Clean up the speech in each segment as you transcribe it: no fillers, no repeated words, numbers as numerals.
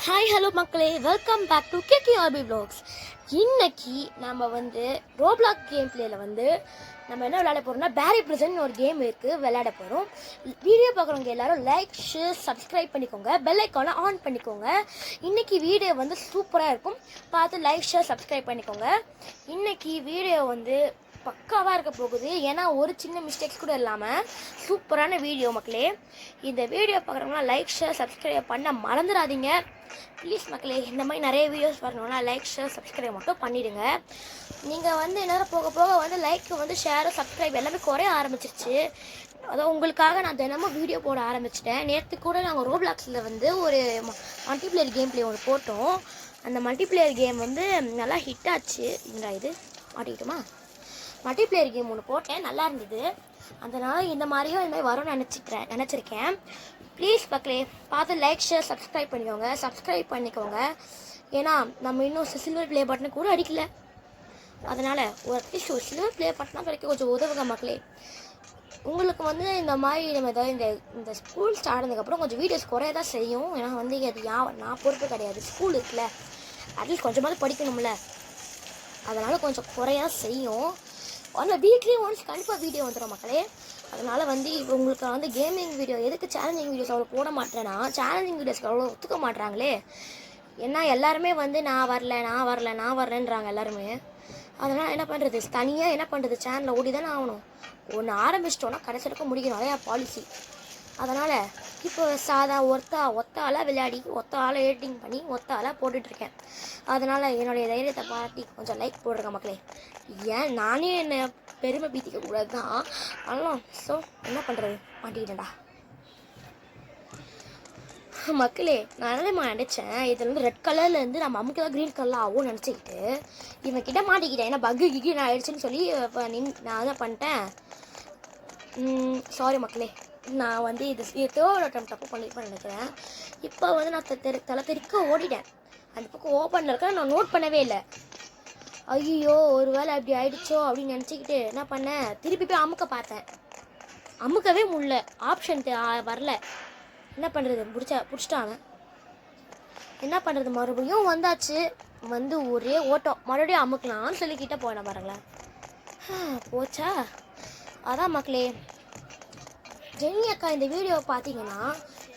Hi hello மக்களே, welcome back to கேகேஆர்பி vlogs. இன்னைக்கு நம்ம ரோப்ளாக் கேம் பிளேயில் நம்ம என்ன விளையாட போகிறோம்னா பேரி பிரிசன் ஒரு கேம் இருக்குது, விளையாட போகிறோம். வீடியோ பார்க்குறவங்க எல்லாரும் லைக் ஷேர் சப்ஸ்கிரைப் பண்ணிக்கோங்க, பெல் ஐக்கானை ஆன் பண்ணிக்கோங்க. இன்றைக்கி வீடியோ சூப்பராக இருக்கும், பார்த்து லைக் ஷேர் சப்ஸ்கிரைப் பண்ணிக்கோங்க. இன்றைக்கி வீடியோ பக்காவாக இருக்க போகுது, ஏன்னா ஒரு சின்ன மிஸ்டேக்ஸ் கூட இல்லாமல் சூப்பரான வீடியோ மக்களே. இந்த வீடியோ பார்க்குறவங்களாம் லைக் ஷேர் சப்ஸ்கிரைப் பண்ண மறந்துடாதீங்க ப்ளீஸ் மக்களே. இந்த மாதிரி நிறைய வீடியோஸ் வரணும்னா லைக் ஷேர் சப்ஸ்கிரைப் மட்டும் பண்ணிவிடுங்க. நீங்கள் நேரம் போக போக லைக் ஷேர் சப்ஸ்கிரைப் எல்லாமே குறைய ஆரம்பிச்சிருச்சு. அதான் உங்களுக்காக நான் தினமும் வீடியோ போட ஆரம்பிச்சிட்டேன். நேற்று கூட நாங்கள் ரோப்ளாக்ஸில் ஒரு மல்டிப்ளேயர் கேம் பிளே ஒன்று போட்டோம். அந்த மல்டிப்ளேயர் கேம் நல்லா ஹிட் ஆச்சு. இது மாட்டிக்கிட்டோமா, மல்டிப்ளேயர் கேம் ஒன்று போட்டேன், நல்லா இருந்தது. அதனால் இந்த மாதிரி வரும்னு நினச்சிருக்கேன். ப்ளீஸ் மக்களே, பார்த்து லைக் ஷேர் சப்ஸ்கிரைப் பண்ணிக்கோங்க. ஏன்னா நம்ம இன்னும் சில்வர் ப்ளே பட்டனை கூட அடிக்கல. அதனால் அட்லீஸ்ட் ஒரு சில்வர் ப்ளே பட்டனாக கிடைக்க கொஞ்சம் உதவுங்க மக்களே. உங்களுக்கு இந்த மாதிரி நம்ம ஏதாவது இந்த ஸ்கூல் ஸ்டார்ட் ஆனதுக்கப்புறம் கொஞ்சம் வீடியோஸ் குறைய தான் செய்யும். ஏன்னா அது நான் பொறுப்பு கிடையாது, ஸ்கூல் இருக்குல்ல, அட்லீஸ்ட் கொஞ்சமாவது படிக்கணும்ல, அதனால் கொஞ்சம் குறைய செய்யும். ஆனால் வீக்லி ஒன்ஸ் கண்டிப்பாக வீடியோ வந்துடும் மக்களே. அதனால் உங்களுக்கு கேமிங் வீடியோ எதுக்கு சேலஞ்சிங் வீடியோஸ் அவ்வளோ போட மாட்டேன்னா, சேலஞ்சிங் வீடியோஸ்க்கு அவ்வளோ ஒத்துக்க மாட்டுறாங்களே. ஏன்னா எல்லாருமே நான் வரலன்றாங்க எல்லாருமே. அதனால் என்ன பண்ணுறது, தனியாக என்ன பண்ணுறது, சேனலில் ஓடி தானே ஆகணும். ஒன்று ஆரம்பிச்சிட்டோன்னா கடைசிக்கு முடிக்கணும், நிறையா பாலிசி. அதனால் இப்போ ஒத்த ஆளாக விளையாடி, ஒத்த ஆளை எடிட்டிங் பண்ணி, ஒத்த ஆளாக போட்டுட்ருக்கேன். அதனால் என்னுடைய தைரியத்தை பாராட்டி கொஞ்சம் லைக் போடுறேங்க மக்களே. ஏன் நானே என்னை பெருமை பீத்திக்க கூடாது தான், ஆனால் என்ன பண்ணுறது, மாட்டிக்கிட்டேன்டா மக்களே. நான் என்னமா நினச்சேன், இதில் ரெட் கலர்லேருந்து நம்ம அம்முக்கு தான் க்ரீன் கலரில் ஆகும் நினச்சிக்கிட்டு இவன் கிட்ட மாட்டிக்கிட்டேன். ஏன்னா பக்கு கிக்கி நான் ஆயிடுச்சுன்னு சொல்லி நான் என்ன பண்ணிட்டேன். சாரி மக்களே, நான் இது தேர்ட் அட்டம் தப்பு பண்ணியிருப்பேன்னு நினைக்கிறேன். இப்போ நான் தலை தெறிக்க ஓடிட்டேன். அந்த பக்கம் ஓப்பனில் இருக்க நான் நோட் பண்ணவே இல்லை. ஐயோ ஒரு வேளை அப்படி ஆயிடுச்சோ அப்படின்னு நினச்சிக்கிட்டு என்ன பண்ணேன், திருப்பி போய் அமுக்க பார்த்தேன். அமுக்கவே முடியல, ஆப்ஷன் வரல. என்ன பண்ணுறது, பிடிச்சிட்டாங்க. என்ன பண்ணுறது, மறுபடியும் வந்தாச்சு. ஒரே ஓட்டம், மறுபடியும் அமுக்கலாம்னு சொல்லிக்கிட்டே போனேன் பாருங்களேன். போச்சா. அதான் மக்களே, ஜெனி அக்கா இந்த வீடியோவை பார்த்தீங்கன்னா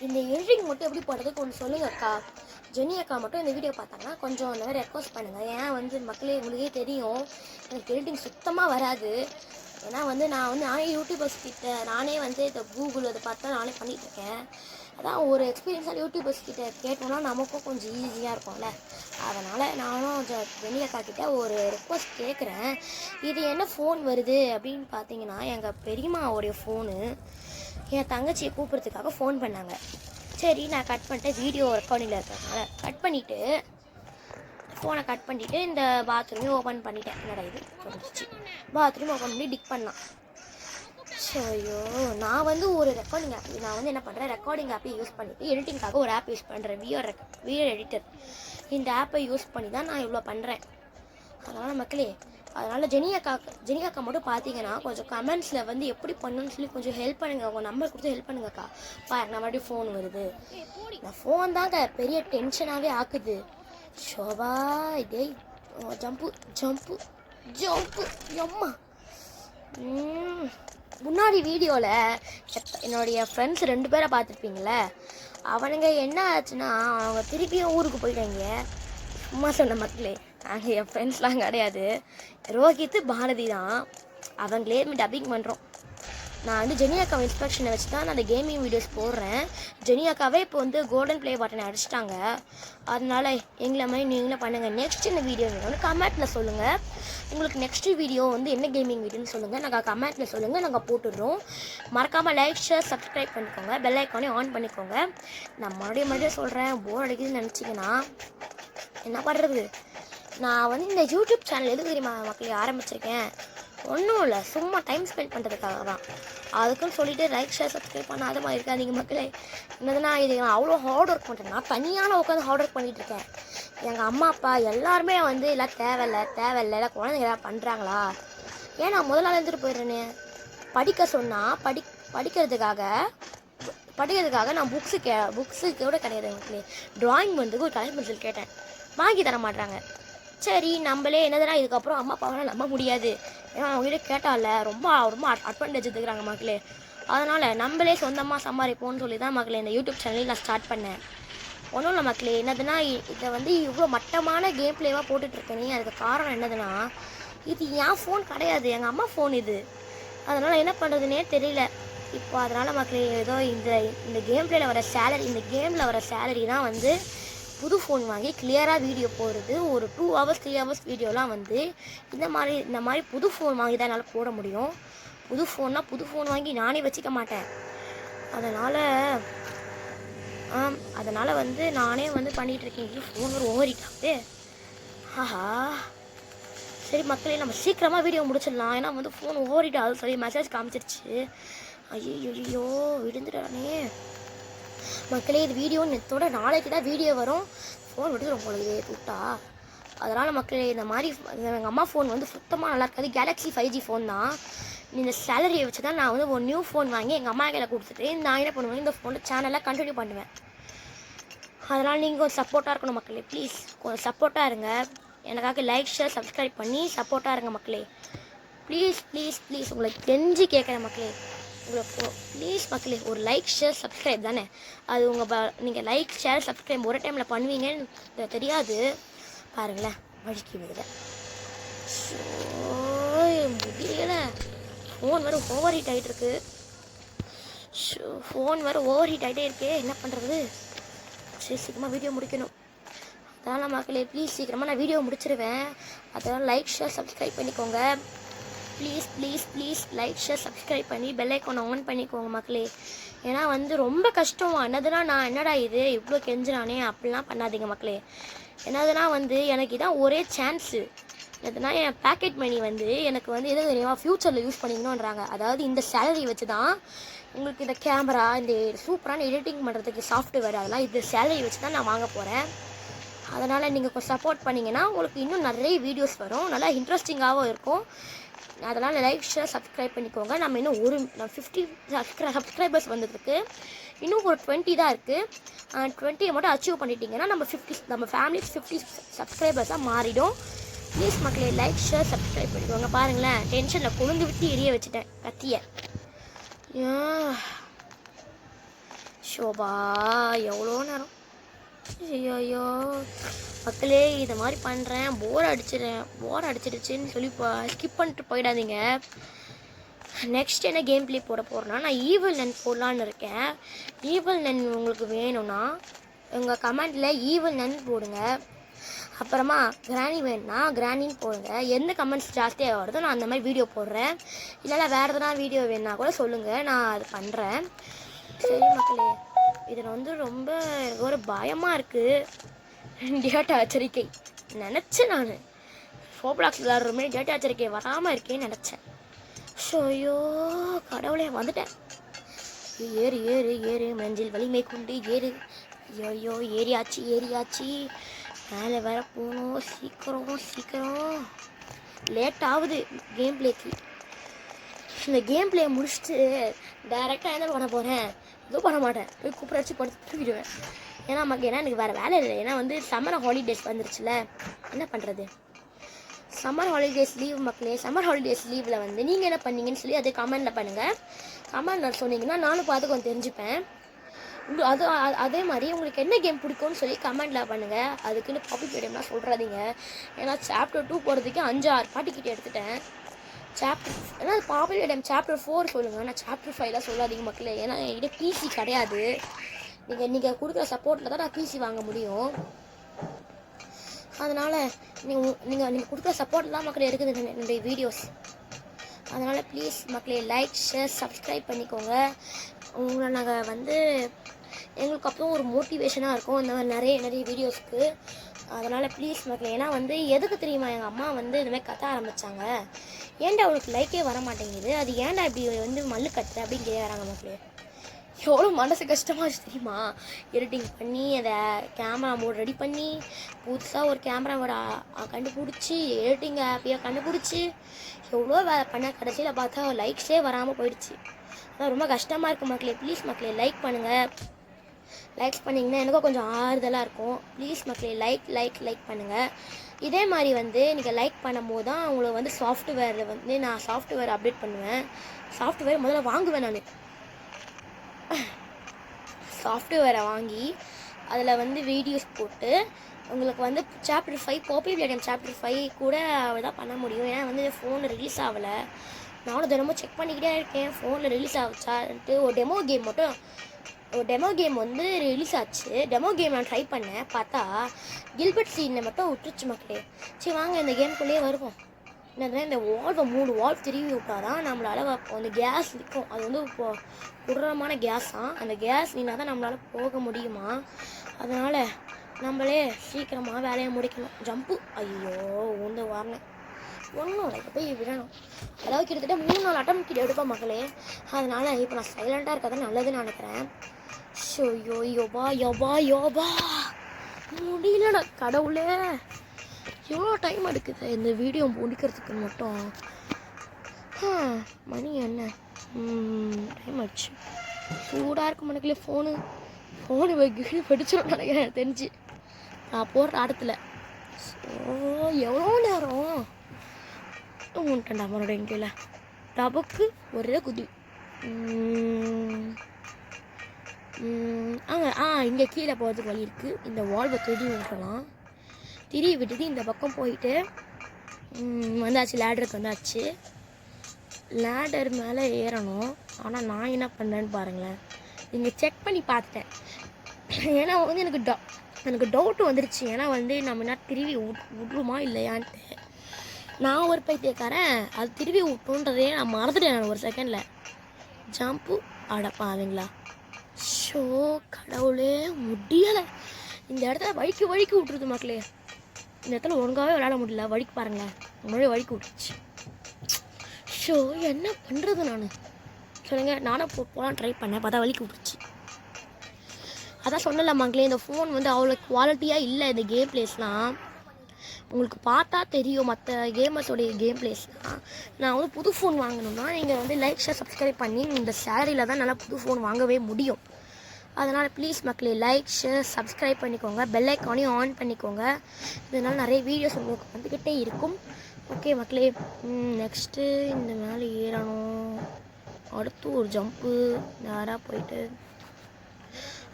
இந்த எடிட்டிங் மட்டும் எப்படி போடுறதுக்கு ஒன்று சொல்லுங்க அக்கா. ஜெனி அக்கா மட்டும் இந்த வீடியோ பார்த்தாங்கன்னா கொஞ்சம் அந்த மாதிரி ரெக்வஸ்ட் பண்ணுங்கள். ஏன் மக்களே உங்களுக்கே தெரியும், எனக்கு எடிட்டிங் சுத்தமாக வராது. ஏன்னா நானே யூடியூபர்ஸ் கிட்ட நானே இந்த கூகுள் அதை பார்த்து நானே பண்ணிகிட்ருக்கேன். அதான் ஒரு எக்ஸ்பீரியன்ஸாக யூடியூபர்ஸ் கிட்ட கேட்டோம்னா நமக்கும் கொஞ்சம் ஈஸியாக இருக்கும்ல. அதனால் நானும் ஜெனி அக்கா கிட்ட ஒரு ரெக்வஸ்ட் கேட்குறேன். இது என்ன ஃபோன் வருது அப்படின்னு பார்த்தீங்கன்னா, எங்கள் பெரியம்மாவோடைய ஃபோனு. என் தங்கச்சியை கூப்பிட்றதுக்காக ஃபோன் பண்ணாங்க. சரி நான் கட் பண்ணிட்டேன், வீடியோ ரெக்கார்டிங்கில் இருக்கிறதுனால ஃபோனை கட் பண்ணிவிட்டு இந்த பாத்ரூமையும் ஓப்பன் பண்ணிட்டேன். என்னடா இது சொல்லிச்சு, பாத்ரூம் ஓப்பன் பண்ணி டிக் பண்ணலாம். ஐயோ நான் ஒரு ரெக்கார்டிங் ஆப், நான் என்ன பண்ணுறேன், ரெக்கார்டிங் ஆப்பை யூஸ் பண்ணிவிட்டு எடிட்டிங்காக ஒரு ஆப் யூஸ் பண்ணுறேன், விஆர் எடிட்டர். இந்த ஆப்பை யூஸ் பண்ணி தான் நான் இவ்வளோ பண்ணுறேன். அதனால் மக்களே, அதனால் ஜெனி அக்கா மட்டும் பார்த்தீங்கன்னா கொஞ்சம் கமெண்ட்ஸில் எப்படி பண்ணணும்னு சொல்லி கொஞ்சம் ஹெல்ப் பண்ணுங்கள். உங்கள் நம்பர் கொடுத்து ஹெல்ப் பண்ணுங்கக்கா. நான் மறுபடியும் ஃபோன் வருது. நான் ஃபோன் தாங்க பெரிய டென்ஷனாகவே ஆக்குது. ஷோபா இதே ஜம்ப்பு எம்மா. முன்னாடி வீடியோவில் என்னுடைய ஃப்ரெண்ட்ஸ் 2 பேரை பார்த்துருப்பீங்களே, அவனுங்க என்ன ஆச்சுன்னா அவங்க திருப்பியும் ஊருக்கு போயிட்டாங்க. சும்மா சொன்ன மக்களே, நாங்கள் என் ஃப்ரெண்ட்ஸ்லாம் கிடையாது, ரோஹித் பாரதி தான். அவங்களே டப்பிங் பண்ணுறோம். நான் ஜெனி அக்கா இன்ஸ்ட்ரக்ஷனை வச்சு தான் நான் அந்த கேமிங் வீடியோஸ் போடுறேன். ஜெனி அக்காவே இப்போ கோல்டன் ப்ளே பட்டனை அடிச்சிட்டாங்க. அதனால் எங்களை மாதிரி நீங்களும் பண்ணுங்கள். நெக்ஸ்ட் இந்த வீடியோ வேணும் கமெண்ட்டில் சொல்லுங்கள். உங்களுக்கு நெக்ஸ்ட்டு வீடியோ என்ன கேமிங் வீடியோன்னு சொல்லுங்கள், நாங்கள் கமெண்ட்டில் சொல்லுங்கள், நாங்கள் போட்டுடுறோம். மறக்காமல் லைக் ஷேர் சப்ஸ்கிரைப் பண்ணிக்கோங்க, பெல் ஐக்கானே ஆன் பண்ணிக்கோங்க. நான் மறுபடியும் சொல்கிறேன், போர் அடிக்குதுன்னு நினச்சிங்கன்னா என்ன பண்ணுறது. நான் இந்த யூடியூப் சேனல் எது தெரியுமா மக்களே ஆரம்பிச்சிருக்கேன், ஒன்றும் இல்லை, சும்மா டைம் ஸ்பெண்ட் பண்ணுறதுக்காக தான். அதுக்குன்னு சொல்லிவிட்டு லைக் ஷேர் சப்ஸ்கிரைப் பண்ணாத மாதிரி இருக்காதீங்க மக்களே. என்னதுன்னா இது நான் அவ்வளோ ஹார்ட் ஒர்க் பண்ணுறேன். நான் தனியான உட்காந்து ஹார்ட் ஒர்க் பண்ணிகிட்ருக்கேன். எங்கள் அம்மா அப்பா எல்லாருமே எல்லாம் தேவையில்லை குழந்தைங்க எல்லாம் பண்ணுறாங்களா, ஏன் நான் முதல்ல எழுந்துட்டு போயிடுறேன்னு படிக்க சொன்னால் படிக்கிறதுக்காக படிக்கிறதுக்காக நான் புக்ஸு கூட கிடையாது மக்களே, ட்ராயிங் பண்ணுறதுக்கு ஒரு கலர் பென்சில் கேட்டேன், வாங்கி தர மாட்டாங்க. சரி நம்மளே என்னதுனா இதுக்கப்புறம் அம்மா அப்பாவெல்லாம் நம்ப முடியாது, ஏன்னா அவங்ககிட்ட கேட்டால ரொம்ப ரொம்ப அட்வான்டேஜ் எடுத்துக்கிறாங்க மக்களே. அதனால் நம்மளே சொந்தமாக சம்பாதிப்போம்னு சொல்லி தான் மக்களே இந்த யூடியூப் சேனலையும் நான் ஸ்டார்ட் பண்ணேன். ஒன்றும் இல்லை மக்களே, என்னதுன்னா இதை வந்து இவ்வளோ மட்டமான கேம் பிளேவாக போட்டுட்ருக்கேனே அதுக்கு காரணம் என்னதுன்னா, இது என் ஃபோன் கிடையாது, எங்கள் அம்மா ஃபோன் இது. அதனால் என்ன பண்ணுறதுனே தெரியல இப்போ. அதனால் மக்களே ஏதோ இந்த கேம் பிளேயில் வர சேலரி, இந்த கேமில் வர சேலரி தான் வந்து புது ஃபோன் வாங்கி கிளியராக வீடியோ போடுறது. ஒரு 2 hours 3 hours வீடியோலாம் வந்து இந்த மாதிரி புது ஃபோன் வாங்கி தான் என்னால் போட முடியும். புது ஃபோன் வாங்கி நானே வச்சுக்க மாட்டேன். அதனால் வந்து நானே வந்து பண்ணிகிட்ருக்கேன். ஃபோன் ஒரு ஓவரிட்டாது. ஆஹா, சரி மக்களே நம்ம சீக்கிரமாக வீடியோ முடிச்சிடலாம், ஏன்னா வந்து ஃபோன் ஓவரிட்டாது சொல்லி மெசேஜ் காமிச்சிருச்சு. ஐயோ விழுந்துட்டானே மக்களே. இது வீடியோ நெத்தோட நாளைக்கு தான் வீடியோ வரும். ஃபோன் விட்டு ரொம்ப விட்டா. அதனால் மக்களே இந்த மாதிரி எங்கள் அம்மா ஃபோன் வந்து சுத்தமாக நல்லா இருக்காது. கேலக்ஸி 5G ஃபோன் தான். இந்த சேலரியை வச்சு தான் நான் வந்து ஒரு நியூ ஃபோன் வாங்கி எங்கள் அம்மா கையில் கொடுத்துட்டு நான் என்ன பண்ணுவேன், இந்த ஃபோனில் சேனலாக கண்டினியூ பண்ணுவேன். அதனால் நீங்கள் கொஞ்சம் சப்போர்ட்டாக இருக்கணும் மக்களே, ப்ளீஸ் கொஞ்சம் சப்போர்ட்டாக இருங்க. எனக்காக லைக் ஷேர் சப்ஸ்கிரைப் பண்ணி சப்போர்ட்டாக இருங்க மக்களே. ப்ளீஸ் உங்களுக்கு கெஞ்சி கேட்குறேன் மக்களே. உங்களுக்கு ப்ளீஸ் மக்களே, ஒரு லைக் ஷேர் சப்ஸ்கிரைப் தானே அது. நீங்கள் லைக் ஷேர் சப்ஸ்கிரைப் ஒரு டைமில் பண்ணுவீங்கன்னு தெரியாது. பாருங்களேன் வழுக்கி விடுத முடியல. ஃபோன் வேறு ஓவர் ஹீட் ஆகிட்டு இருக்கு. இருக்கே, என்ன பண்ணுறது? சரி சீக்கிரமாக வீடியோ முடிக்கணும். அதனால் மக்களே ப்ளீஸ் சீக்கிரமாக நான் வீடியோ முடிச்சிருவேன். அதனால் லைக் ஷேர் சப்ஸ்கிரைப் பண்ணிக்கோங்க. ப்ளீஸ் லைக் ஷேர் சப்ஸ்கிரைப் பண்ணி பெல் ஐக்கானை ஆன் பண்ணிக்கோங்க மக்களே. ஏன்னா வந்து ரொம்ப கஷ்டம். என்னதுன்னா நான் என்னடா இது இவ்வளோ கெஞ்சினானே அப்படிலாம் பண்ணாதீங்க மக்களே. என்னதுன்னா வந்து எனக்கு இதான் ஒரே சான்ஸு. என்னதுன்னா என் பேக்கெட் மணி வந்து எனக்கு வந்து எது தெரியுமா ஃப்யூச்சரில் யூஸ் பண்ணிக்கணுன்றாங்க. அதாவது இந்த சேலரி வச்சு தான் உங்களுக்கு இந்த கேமரா, இந்த சூப்பரான எடிட்டிங் பண்ணுறதுக்கு சாஃப்ட்வேர், அதெல்லாம் இந்த சேலரி வச்சு தான் நான் வாங்க போகிறேன். அதனால் நீங்கள் கொஞ்சம் சப்போர்ட் பண்ணிங்கன்னா உங்களுக்கு இன்னும் நிறைய வீடியோஸ் வரும், நல்லா இன்ட்ரெஸ்டிங்காகவும் இருக்கும். அதனால் லைக் ஷேர் சப்ஸ்கிரைப் பண்ணிக்கோங்க. நம்ம இன்னும் 50 சப்ஸ்கிரைபர்ஸ் வந்ததுக்கு இன்னும் ஒரு 20 தான் இருக்குது. 20 மட்டும் அச்சீவ் பண்ணிட்டீங்கன்னா நம்ம ஃபேமிலி 50 சப்ஸ்கிரைபர்ஸாக மாறிடும். ப்ளீஸ் மக்களே லைக் ஷேர் சப்ஸ்கிரைப் பண்ணிக்கோங்க. பாருங்களேன் டென்ஷனில் கொழுந்து விட்டு எரிய வச்சுட்டேன் கத்தியை. ஷோபா எவ்வளோ நேரம். ஐயோ மக்களே இதை மாதிரி பண்ணுறேன், போர் அடிச்சிடுச்சுன்னு சொல்லி ஸ்கிப் பண்ணிட்டு போயிடாதீங்க. நெக்ஸ்ட் என்ன கேம் பிளே போட போகிறேன்னா, நான் ஈவில் நன் போடலான்னு இருக்கேன். ஈவில் நன் உங்களுக்கு வேணும்னா உங்கள் கமெண்டில் ஈவில் நன் போடுங்க. அப்புறமா கிராணி வேணும்னா கிராணின்னு போடுங்க. எந்த கமெண்ட்ஸ் ஜாஸ்தியாக வருதோ நான் அந்த மாதிரி வீடியோ போடுறேன். இல்லைனா வேறு எதனா வீடியோ வேணுன்னா கூட சொல்லுங்கள், நான் அது பண்ணுறேன். சரி மக்களே, இதில் வந்து ரொம்ப எனக்கு ஒரு பயமாக இருக்குது. டேட்டா எச்சரிக்கை நினச்சேன், நான் ஃபோப்ளாக்ஸ் விளாட்ற மாதிரி டேட்டா எச்சரிக்கை வராமல் இருக்கேன்னு நினச்சேன். ஐயோ கடவுளே வந்துட்டேன். ஏறு மஞ்சள் வலிமை கொண்டு ஏறு. ஐயோ ஏரியாச்சு மேலே வேற போகணும். சீக்கிரம் லேட் ஆகுது கேம் பிளேக்கு. இந்த கேம் பிளே முடிச்சுட்டு டைரெக்டாக என்ன பண்ண போகிறேன், எதுவும் பண்ண மாட்டேன், போய் கூப்பிடாச்சு படுத்து தூக்கிடுவேன். ஏன்னா எனக்கு வேறு வேலை இல்லை. ஏன்னா வந்து சம்மர் ஹாலிடேஸ் வந்துருச்சுல, என்ன பண்ணுறது. சம்மர் ஹாலிடேஸ் லீவ் மக்களே. சம்மர் ஹாலிடேஸ் லீவில் வந்து நீங்கள் என்ன பண்ணீங்கன்னு சொல்லி அது கமெண்டில் பண்ணுங்கள். கமெண்டில் சொன்னீங்கன்னா நானும் பார்த்து கொஞ்சம் தெரிஞ்சுப்பேன். அதே மாதிரி உங்களுக்கு என்ன கேம் பிடிக்கும்னு சொல்லி கமெண்டில் பண்ணுங்கள். அதுக்குன்னு பப்ளிக் வீடியோலாம் சொல்கிறாதீங்க. ஏன்னா சாப்டர் 2 போகிறதுக்கு 5-6 பாட்டிக்கிட்ட எடுத்துட்டேன். ஏன்னா பாப்புலர் டைம் சாப்டர் 4 சொல்லுங்கள், நான் சாப்டர் 5 சொல்லாதீங்க மக்களே. ஏன்னா என்கிட்ட பிசி கிடையாது. நீங்கள் கொடுக்குற சப்போர்ட்டில் தான் நான் பிசி வாங்க முடியும். அதனால் நீங்கள் கொடுக்குற சப்போர்ட் தான் மக்களே இருக்குது என்னுடைய வீடியோஸ். அதனால் ப்ளீஸ் மக்களே லைக் ஷேர் சப்ஸ்கிரைப் பண்ணிக்கோங்க. உங்களை நாங்கள் வந்து எங்களுக்கு அப்புறம் ஒரு மோட்டிவேஷனாக இருக்கும் இந்த மாதிரி நிறைய வீடியோஸ்க்கு. அதனால் ப்ளீஸ் மக்களே. ஏன்னா வந்து எதுக்கு தெரியுமா, எங்கள் அம்மா வந்து இந்தமாதிரி கத்த ஆரம்பித்தாங்க. ஏன்டா அவனுக்கு லைக்கே வர மாட்டேங்குது, அது ஏன்டா இப்படி வந்து மல்லு கட்டுற அப்படின்னு கேட்குறாங்க மக்களே. எவ்வளோ மனசு கஷ்டமாச்சு தெரியுமா. எடிட்டிங் பண்ணி அதை கேமரா மோட் ரெடி பண்ணி புதுசாக ஒரு கேமரா மோட கண்டுபிடிச்சி எடிட்டிங் ஆப்பையாக கண்டுபிடிச்சி எவ்வளோ வேலை பண்ண கடைசியில் பார்த்தா லைக்ஸே வராமல் போயிடுச்சு. அதான் ரொம்ப கஷ்டமாக இருக்குது மக்களே. ப்ளீஸ் மக்களே லைக் பண்ணுங்கள். லைக்ஸ் பண்ணிங்கன்னா எனக்கும் கொஞ்சம் ஆறுதலாக இருக்கும். ப்ளீஸ் மக்களே லைக் பண்ணுங்கள். இதே மாதிரி வந்து நீங்கள் லைக் பண்ணும்போது தான் உங்களுக்கு வந்து சாஃப்ட்வேரில் வந்து நான் சாஃப்ட்வேர் அப்டேட் பண்ணுவேன். சாஃப்ட்வேர் முதல்ல வாங்குவேன். நான் சாஃப்ட்வேரை வாங்கி அதில் வந்து வீடியோஸ் போட்டு உங்களுக்கு வந்து சாப்டர் 5 காப்பி விளையாடும் சாப்டர் 5 கூட தான் பண்ண முடியும். ஏன்னா வந்து ஃபோனில் ரிலீஸ் ஆகலை. நானும் தினமும் செக் பண்ணிக்கிட்டே இருக்கேன் ஃபோனில் ரிலீஸ் ஆகுச்சான்ட்டு. ஒரு டெமோ கேம் வந்து ரிலீஸ் ஆச்சு. டெமோ கேம் நான் ட்ரை பண்ணேன். பார்த்தா கில்பர்ட் சீனை மட்டும் விட்டுருச்சு மக்களே. சரி வாங்க இந்த கேம்குள்ளேயே வருவோம். என்னதுன்னா இந்த வால்வை 3 வால்வ் திரும்பி விட்டாதான் நம்மளால் அந்த கேஸ் நிற்கும். அது வந்து இப்போ குடுறமான கேஸ் தான். அந்த கேஸ் நின்னா தான் நம்மளால் போக முடியுமா. அதனால் நம்மளே சீக்கிரமாக வேலையை முடிக்கணும். ஜம்பு ஐயோ உந்து வரணும் ஒன்றும் இல்லை. இப்போ போய் விடணும். அதாவது கிட்டத்தட்ட 3-4 அட்டம் கிட்ட எடுப்போம் மக்களே. அதனால் இப்போ நான் சைலண்ட்டாக இருக்கிறது நல்லதுன்னு நினைக்கிறேன். ஷோ யோபா முடியலடா கடவுளே. எவ்வளோ டைம் எடுக்குது இந்த வீடியோ முடிக்கிறதுக்கு மட்டும். மணி என்ன டைம் ஆச்சு. சூடாக இருக்கும் மணிக்குள்ளே ஃபோனு படிச்சிடும் நினைக்கிறேன் தெரிஞ்சு நான் போடுற ஆடத்தில். எவ்வளோ நேரம் உன்ட்டா மறுபடியும் கீழே டபுக்கு ஒரே குதி. இங்கே கீழே போகிறதுக்கு வழி இருக்குது. இந்த வால்வை திரும்பி விட்டுலாம். திரும்பி விட்டுட்டு இந்த பக்கம் போயிட்டு வந்தாச்சு. லேடருக்கு வந்தாச்சு. லேடர் மேலே ஏறணும். ஆனால் நான் என்ன பண்ணேன்னு பாருங்களேன். நீங்கள் செக் பண்ணி பார்த்துட்டேன். ஏன்னா வந்து எனக்கு டவுட்டு வந்துருச்சு. ஏன்னா வந்து நம்ம என்ன திரும்பி விட்ருமா இல்லையான்ட்டு. நான் ஒரு பைத்தியக்காரன் அது திரும்பி விட்டுன்றதே நான் மறந்துட்டேன். நான் ஒரு செகண்டில் ஜம்ப்பு அடப்பாவீங்களா. ஷோ கடவுளே முடியலை. இந்த இடத்துல வழிக்கு விட்டுருது மக்களே. இந்த இடத்துல ஒழுங்காகவே விளையாட முடியல. வழிக்கு பாருங்களேன் முன்னாடியே வழிக்கு விட்டுருச்சு. ஷோ என்ன பண்ணுறது நான் சொல்லுங்கள். நானும் போகலாம் ட்ரை பண்ணேன். பார்த்தா வழிக்கு விட்டுருச்சு. அதான் சொன்னல மக்களே இந்த ஃபோன் வந்து அவ்வளோ குவாலிட்டியாக இல்லை. இந்த கேம் பிளேஸ்லாம் உங்களுக்கு பார்த்தா தெரியும். மற்ற கேமர்ஸோடைய கேம் பிளேஸ்லாம் நான் வந்து புது ஃபோன் வாங்கணும்னா நீங்கள் வந்து லைக் ஷேர் சப்ஸ்கிரைப் பண்ணி இந்த சேலரியில் தான் நல்லா புது ஃபோன் வாங்கவே முடியும். அதனால் ப்ளீஸ் மக்களே லைக் ஷேர் சப்ஸ்கிரைப் பண்ணிக்கோங்க. பெல் ஐக்கானையும் ஆன் பண்ணிக்கோங்க. இதனால் நிறைய வீடியோஸ் உங்களுக்கு வந்துக்கிட்டே இருக்கும். ஓகே மக்களே. நெக்ஸ்ட்டு இந்த மேலே ஏறணும். அடுத்து ஒரு ஜம்ப்பு நேராக போயிட்டு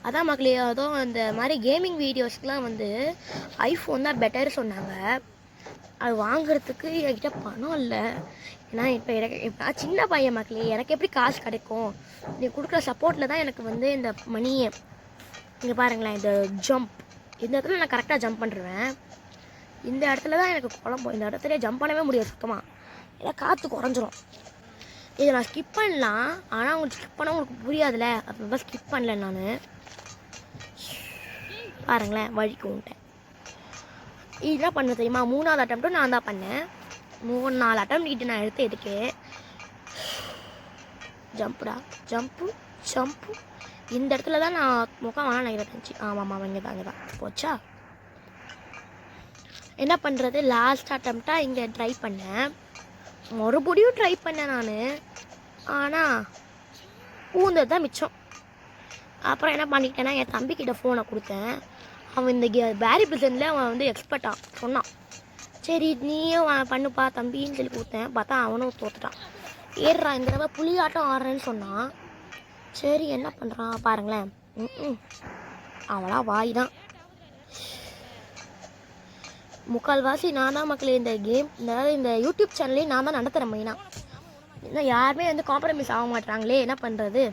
அதான் மக்களே. அதுவும் இந்த மாதிரி கேமிங் வீடியோஸ்க்கெலாம் வந்து ஐஃபோன் தான் பெட்டர் சொன்னாங்க. அது வாங்குறதுக்கு என்கிட்ட பணம் இல்லை. ஏன்னா இப்போ சின்ன பையன் மக்களே. எனக்கு எப்படி காசு கிடைக்கும். நீ கொடுக்குற சப்போர்ட்டில் தான் எனக்கு வந்து இந்த மணியை. இங்கே பாருங்களேன் இந்த ஜம்ப் இந்த இடத்துல நான் கரெக்டாக ஜம்ப் பண்ணுறேன். இந்த இடத்துல தான் எனக்கு குழம்பும். இந்த இடத்துல ஜம்ப் பண்ணவே முடியாது சுத்தமாக. ஏன்னா காற்று குறைஞ்சிரும். இதை நான் ஸ்கிப் பண்ணலாம். ஆனால் உங்களுக்கு ஸ்கிப் பண்ணால் உங்களுக்கு புரியாதுல்ல. அதனால தான் ஸ்கிப் பண்ணல. நான் பாருங்களேன் வழிக்கு விட்டேன். இதெல்லாம் பண்ண தெரியுமா. 3வது அட்டம்ப்ட்டும் நான் தான் பண்ணேன். 3-4 அட்டம் நான் எடுக்கேன். ஜம்ப்பு இந்த இடத்துல தான் நான் முகம் வேணாம் நினைக்கிறேன். ஆமாம் இங்கே தான் போச்சா. என்ன பண்ணுறது. லாஸ்ட் அட்டம்ப்டாக இங்கே ட்ரை பண்ணேன். மறுபடியும் ட்ரை பண்ணேன் நான். ஆனால் ஊந்தது தான் மிச்சம். அப்புறம் என்ன பண்ணிக்கிட்டேன்னா என் தம்பிக்கிட்ட ஃபோனை கொடுத்தேன். அவன் இந்த பேரி பிரிசனில் அவன் வந்து எக்ஸ்பர்ட்டாக சொன்னான். சரி நீயும் பண்ணுப்பா தம்பின்னு சொல்லி கொடுத்தேன். பார்த்தா அவனும் தோத்துட்டான். ஏறுறான் இந்த தடவை புலியாட்டம் ஆடுறேன்னு சொன்னான். சரி என்ன பண்ணுறான் பாருங்களேன். அவளா வாய் தான். முக்கால்வாசி நான் தான் மக்களே இந்த கேம் இந்த யூடியூப் சேனல்லையும் நான் தான் நடத்துகிறேன் மெயினாக. இன்னும் யாருமே வந்து காம்ப்ரமைஸ் ஆக மாட்டாங்களே. என்ன பண்ணுறது.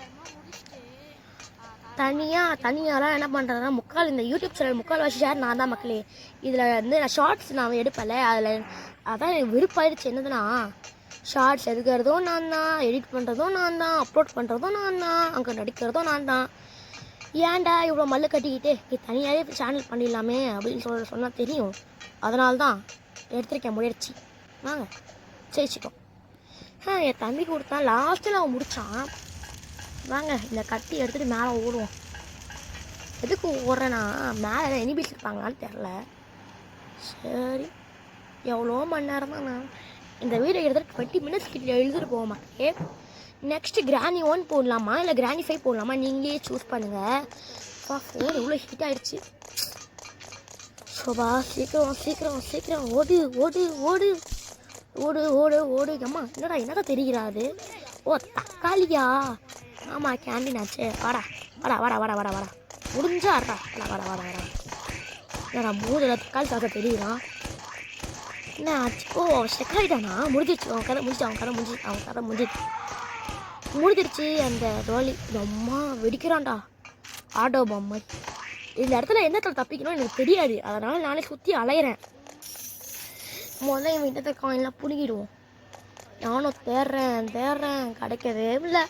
தனியாலாம் என்ன பண்ணுறதுனா இந்த யூடியூப் சேனல் முக்கால்வாசி ஷேர் நான் தான் மக்களே. இதில் வந்து நான் ஷார்ட்ஸ் நான் எடுப்பல. அதில் அதான் எனக்கு விருப்பாயிடுச்சு. என்னதுன்னா ஷார்ட்ஸ் எடுக்கிறதும் நான் தான், எடிட் பண்ணுறதும் நான் தான், அப்லோட் பண்ணுறதும் நான் தான், அங்கே நடிக்கிறதும் நான் தான். ஏன்டா இவ்வளோ மல்லு கட்டிக்கிட்டு நீ தனியாகவே சேனல் பண்ணிடலாமே அப்படின்னு சொன்னால் தெரியும். அதனால தான் எடுத்திருக்கேன் முயற்சி. வாங்க ஜெயிச்சிட்டோம். என் தம்பிக்கு கொடுத்தான். லாஸ்ட்டில் அவன் முடித்தான். வாங்க இந்த கத்தி எடுத்துகிட்டு மேலே ஓடுவோம். எதுக்கு ஓடுறேன்னா மேலே எனிபிஸ் இருப்பாங்களான்னு தெரில. சரி எவ்வளோ மணி நேரம் தான் நான் இந்த வீடியோ எடுத்துகிட்டு 20 மினிட்ஸ் கிட்ட எழுதிட்டு போக மாட்டேன். நெக்ஸ்ட்டு கிராணி 1 போடலாமா இல்லை கிராணி 5 போடலாமா நீங்களே சூஸ் பண்ணுங்கள். ஃபோன் இவ்வளோ ஹீட் ஆகிடுச்சு. சோபா சீக்கிரம் சீக்கிரம் சீக்கிரம் ஓடு ஓடு ஓடு ஓடு ஓடு ஓடு. அம்மா என்னடா தெரிகிறாது. ஓ தக்காளியா? ஆமாம் கேண்டீன் ஆச்சு. வாடா வாடா வாடா வாடா வாடா வாடா முடிஞ்சா ஆடுறா. வாடா வாடா வாடா. என்னடா மூதில் தக்காளி சாப்பிட தெரியுறான். என்ன ஆச்சு? ஓ செக் ஆகிட்டானா? முடிஞ்சிச்சு. அவன் கதை முடிஞ்சிருச்சு. அந்த ரோலி அம்மா வெடிக்கிறான்டா ஆட்டோ பொம்மை. இந்த இடத்துல எந்த இடத்துல தப்பிக்கணும் எனக்கு தெரியாது. அதனால் நானே சுற்றி அலையிறேன். முதல்ல என் வீட்டை காயின்லாம் பிடிக்கிடுவோம். நானும் தேடுறேன் கிடைக்கவே இல்லை.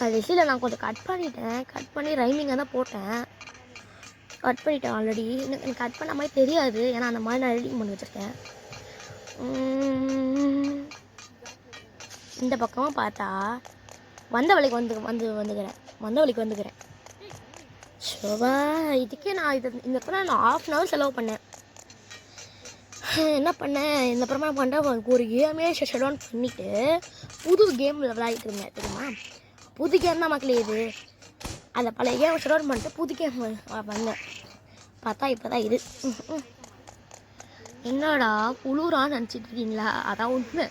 கடைசியில் நான் கொஞ்சம் கட் பண்ணி ரைமிங்காக தான் போட்டேன். கட் பண்ணிட்டேன் ஆல்ரெடி. எனக்கு கட் பண்ண மாதிரி தெரியாது, ஏன்னா அந்த மாதிரி நான் எடிட்டிங் பண்ணி வச்சுருக்கேன். இந்த பக்கமாக பார்த்தா வந்த வழிக்கு வந்துக்கிறேன். சோபா இதுக்கே நான் இந்த இடத்துல நான் 1/2 hour செலவு பண்ணேன். என்ன பண்ணேன் இந்த அப்புறமா பண்ணுறேன், ஒரு கேமே ஷட் டவுன் பண்ணிவிட்டு புது கேம் விளையாடிட்டு இருந்தேன் தெரியுமா. புது கேம் தான் மக்களே இது. அந்த பழைய கேம் ஷட் டவுன் பண்ணிட்டு புது கேம் வந்தேன். பார்த்தா இப்போ தான் இது. என்னடா குளிரான்னு நினச்சிட்டு இருக்கீங்களா? அதான் உண்மை.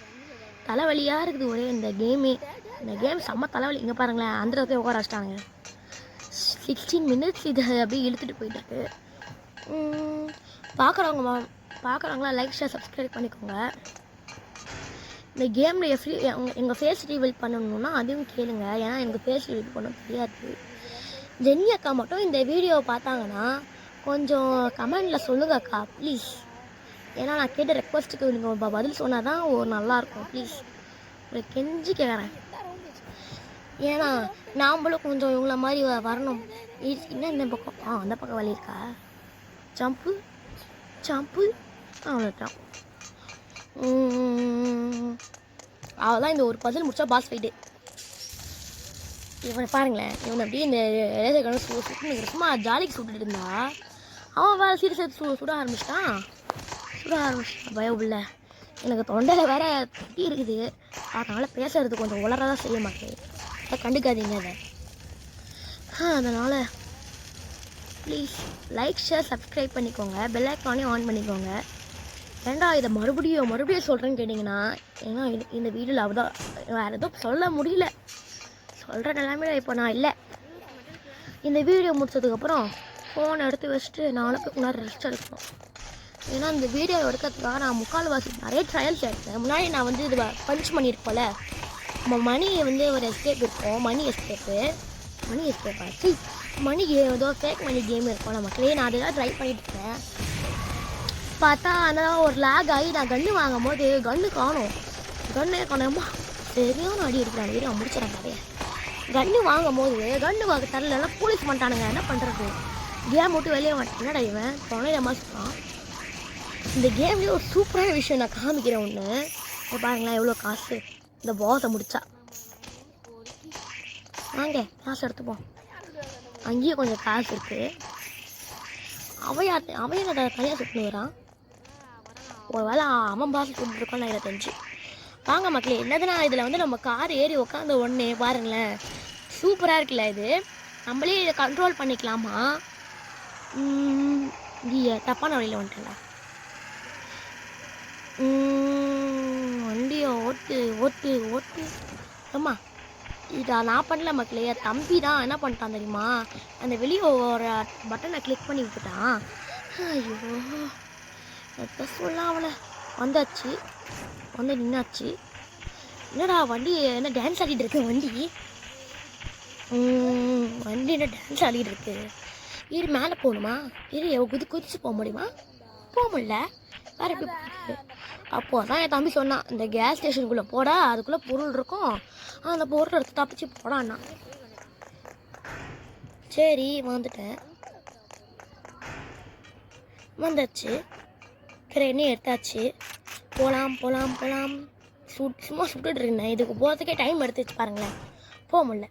தலைவலியாக இருக்குது ஒரே இந்த கேமே. இந்த கேம் செம்ம தலைவலி. இங்கே பாருங்களேன், அந்த இடத்துல உட்கார வச்சிட்டாங்க. 16 minutes இதை அப்படியே இழுத்துட்டு போயிட்டு. பார்க்குறவங்களா லைக் ஷேர் சப்ஸ்கிரைப் பண்ணிக்கோங்க. இந்த கேமில் எங்கள் ஃபேஸ் ரிவீல் பண்ணணுன்னா அதையும் கேளுங்க, ஏன்னா எனக்கு ஃபேஸ் ரிவீல் பண்ண தெரியாது. ஜென்னி அக்கா மட்டும் இந்த வீடியோவை பார்த்தாங்கன்னா கொஞ்சம் கமெண்டில் சொல்லுங்கள் அக்கா ப்ளீஸ். ஏன்னா நான் கேட்ட ரெக்வஸ்ட்டுக்கு நீங்கள் பதில் சொன்னால் தான் நல்லாயிருக்கும். ப்ளீஸ் உங்களுக்கு கெஞ்சி கேட்குறேன். ஏன்னா நாம்ளும் கொஞ்சம் இவங்கள மாதிரி வரணும். இன்னும் இந்த பக்கம் அந்த பக்கம் வழி இருக்கா? ஜம்ப்பு அவ்வளோதான். அவ்வளோதான். இந்த ஒரு பசில் முடிச்சா பாஸ் ஃபைட்டு. இவனை பாருங்களேன், இவனை அப்படியே இந்த ரேசர் சும்மா ஜாலிக்கு சுட்டுட்டு இருந்தா அவன் வேறு சீரியஸாக சுட ஆரம்பிச்சிட்டான். பயம் இல்லை. எனக்கு தொண்டையில் வேற தட்டி இருக்குது, அதனால் பேசுறது கொஞ்சம் உளரதான் செய்ய மாட்டேன். அதை கண்டுக்காதீங்க அதை. அதனால் ப்ளீஸ் லைக் ஷேர் சப்ஸ்கிரைப் பண்ணிக்கோங்க, பெல் ஐக்கானையும் ஆன் பண்ணிக்கோங்க. ஏண்டா இதை மறுபடியும் சொல்கிறேன்னு கேட்டிங்கன்னா, ஏன்னா இந்த வீடியோவில் அவதான் வேறு எதுவும் சொல்ல முடியல. சொல்கிற நிலைமையில இப்போ நான் இல்லை. இந்த வீடியோ முடிச்சதுக்கப்புறம் ஃபோனை எடுத்து வச்சுட்டு நாளைக்கு முன்னாடி ரெஸ்ட் எடுக்கணும். ஏன்னா இந்த வீடியோ எடுக்கிறதுக்காக நான் முக்கால்வாசி நிறைய ட்ரையல்ஸ் எடுத்தேன். முன்னாடி நான் வந்து இது பஞ்ச் பண்ணியிருப்போம்ல, நம்ம மணி வந்து ஒரு எஸ்கேப் இருக்கும். மணி எஸ்கேப் ஆச்சு. மணி ஏதோ ஃபேக் மணி கேம் இருக்கும் நமக்குள்ளே. நான் அதெல்லாம் ட்ரை பண்ணிட்டு இருக்கேன். பார்த்தா அதனால் ஒரு லேக் ஆகி நான் கன்று வாங்கும் போது கன்று காணோம்மா. சரியான அடி எடுக்கிறான். நான் முடிச்சிடறேன் கதையை. கன்று வாங்கும் போது கன்று வாங்க தரலாம், போலீஸ் பண்ணிட்டானுங்க. என்ன பண்ணுறது? கேம் விட்டு வெளியே மாட்டேன்னா இவன் தொலைல மாசுக்கான். இந்த கேம்லேயே ஒரு சூப்பரான விஷயம் நான் காமிக்கிறேன் ஒன்று. பாருங்களேன் எவ்வளோ காசு இந்த பாஸை முடிச்சா. வாங்க காசு எடுத்துப்போம். அங்கேயும் கொஞ்சம் காசு இருக்குது. அவன் தனியாக சுட்டு வரான். ஒரு வேளை அவன் பாஸ் சுட்டுருக்கான்னு நான் இதை தெரிஞ்சு. வாங்க மக்களே, என்னதுன்னா இதில் வந்து நம்ம கார் ஏறி உட்காந்து ஒன்று பாருங்களேன், சூப்பராக இருக்குல்ல இது. நம்மளே இதை கண்ட்ரோல் பண்ணிக்கலாமா? தப்பான வழியில் வந்துட்டேன்டா. வண்டியை ஓட்டு அம்மா. இதை நான் பண்ணல மக்களே, தம்பி தான் என்ன பண்ணிட்டான் தெரியுமா, அந்த வெளியே ஒரு பட்டனை கிளிக் பண்ணி விட்டுட்டான். ஐயோ சொல்லலாம். அவளை வந்தாச்சு, வந்து நின்னாச்சு. என்னடா வண்டி என்ன டான்ஸ் ஆடிட்டு இருக்கு? வண்டி என்ன டான்ஸ் ஆடிட்டு இருக்கு? இரு மேலே போகணுமா? குதிச்சு போக முடியுமா? போக முடியல. வேறு எப்படி போகுது? அப்போ தான் என் தம்பி சொன்னான், இந்த கேஸ் ஸ்டேஷனுக்குள்ளே போடா, அதுக்குள்ளே பொருள் இருக்கும், அந்த பொருள் எடுத்து தப்பிச்சு போடான்னா. சரி வந்தாச்சு. ட்ரெயினே எடுத்தாச்சு. போகலாம். சும்மா சுட்டுட்டு இருந்தேன். இதுக்கு போகிறதுக்கே டைம் எடுத்துச்சு பாருங்களேன். போக முடியல.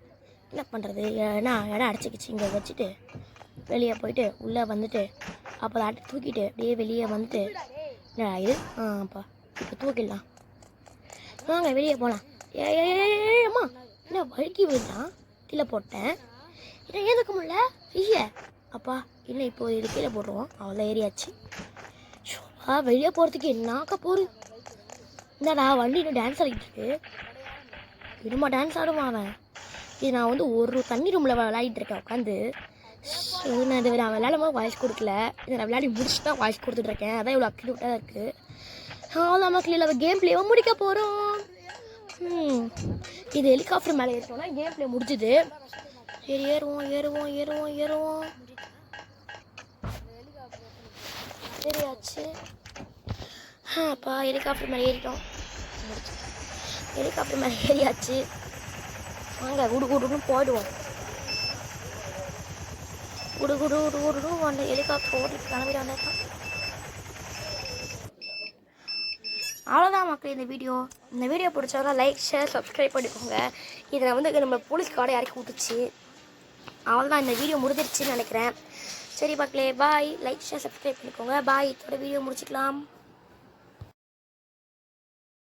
என்ன பண்ணுறது? இடம் அடிச்சிக்கிச்சு. இங்கே வச்சுட்டு வெளியே போயிட்டு உள்ளே வந்துட்டு அப்போ அதை தூக்கிட்டு அப்படியே வெளியே வந்துட்டு இது அப்பா இப்போ தூக்கிடலாம். வாங்க வெளியே போகலாம். அம்மா என்ன வழுக்கி விழுந்தான், கீழே போட்டேன். என்ன ஏதுக்க முடியல ஐயா அப்பா. இன்னும் இப்போ இது கீழே போடுவோம். அவ்வளோ ஏறியாச்சு. வெளியே போகிறதுக்கு என்னாக்க போகுது. என்னடா வண்டி இன்னும் டான்ஸ் ஆடிட்டு இருக்கு. இன்னுமா டான்ஸ் ஆடுவான் அவன். இது நான் வந்து ஒரு தண்ணி ரூமில் விளையாடிட்டு இருக்கேன் உட்காந்து. நான் இதை நான் விளையாடும் போது வாய்ஸ் கொடுக்கல. இதை நான் விளையாடி முடிச்சுட்டு தான் வாய்ஸ் கொடுத்துட்ருக்கேன். அதான் இவ்வளோ அக்யூட்டாக தான் இருக்குது. அவ்வளோ மக்கள் இல்லை கேம் பிளேவை முடிக்க போகிறோம். இது ஹெலிகாப்டர் மேலே ஏறிட்டோம்னா கேம் பிளே முடிஞ்சுது. சரி ஏறுவோம் ஏறுவோம் ஏறுவோம் ஏறுவோம். சரியாச்சு. அப்பா ஹெலிகாப்டர் மேலே ஏறிட்டோம். ஹெலிகாப்டர் மேலே ஏறியாச்சு. வாங்க குடு குடுன்னு போயிடுவோம். குடு குடு குடு குடுன்னு அந்த ஹெலிகாப்டர் ஓட்டிட்டு கிளம்பிட்டு வந்தேன். அவ்வளோதான் மக்கள் இந்த வீடியோ பிடிச்சவங்க லைக் ஷேர் சப்ஸ்கிரைப் பண்ணிக்கோங்க. இதில் வந்து நம்ம போலீஸ் கார்டை இறக்கி விட்டுச்சு. அவ்வளோதான் இந்த வீடியோ முடிஞ்சிருச்சுன்னு நினைக்கிறேன். சரி மக்களே பாய். லைக் ஷேர் சப்ஸ்கிரைப் பண்ணிக்கோங்க. பாய். இதோட வீடியோ முடிச்சுக்கலாம்.